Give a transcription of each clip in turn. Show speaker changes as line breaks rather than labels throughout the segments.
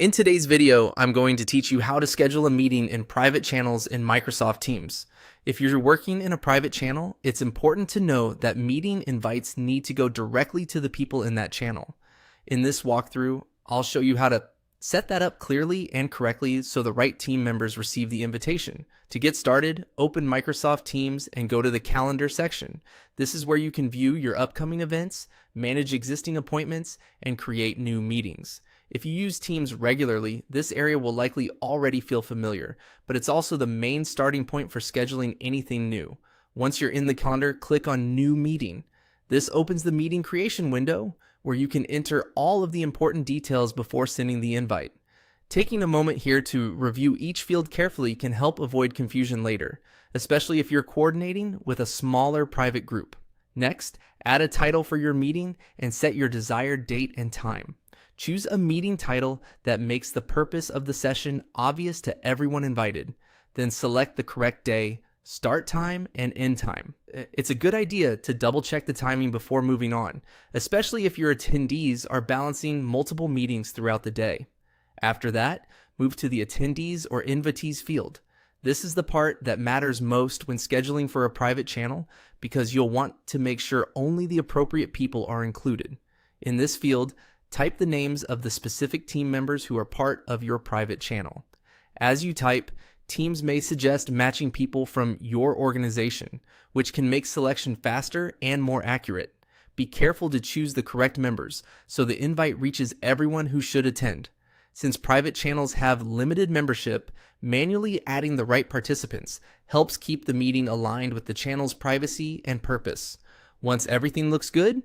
In today's video, I'm going to teach you how to schedule a meeting in private channels in Microsoft Teams. If you're working in a private channel, it's important to know that meeting invites need to go directly to the people in that channel. In this walkthrough, I'll show you how to set that up clearly and correctly so the right team members receive the invitation. To get started, open Microsoft Teams and go to the Calendar section. This is where you can view your upcoming events, manage existing appointments, and create new meetings. If you use Teams regularly, this area will likely already feel familiar, but it's also the main starting point for scheduling anything new. Once you're in the calendar, click on New Meeting. This opens the meeting creation window where you can enter all of the important details before sending the invite. Taking a moment here to review each field carefully can help avoid confusion later, especially if you're coordinating with a smaller private group. Next, add a title for your meeting and set your desired date and time. Choose a meeting title that makes the purpose of the session obvious to everyone invited. Then select the correct day, start time, and end time. It's a good idea to double check the timing before moving on, especially if your attendees are balancing multiple meetings throughout the day. After that, move to the Attendees or Invitees field. This is the part that matters most when scheduling for a private channel because you'll want to make sure only the appropriate people are included. In this field, type the names of the specific team members who are part of your private channel. As you type, Teams may suggest matching people from your organization, which can make selection faster and more accurate. Be careful to choose the correct members so the invite reaches everyone who should attend. Since private channels have limited membership, manually adding the right participants helps keep the meeting aligned with the channel's privacy and purpose. Once everything looks good,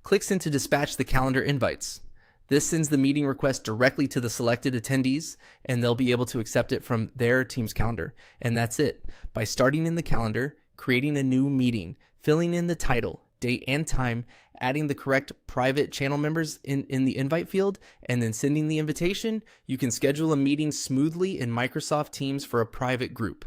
click Send to dispatch the calendar invites. This sends the meeting request directly to the selected attendees, and they'll be able to accept it from their Teams calendar. And that's it. By starting in the calendar, creating a new meeting, filling in the title, date, and time, adding the correct private channel members in the invite field, and then sending the invitation, you can schedule a meeting smoothly in Microsoft Teams for a private group.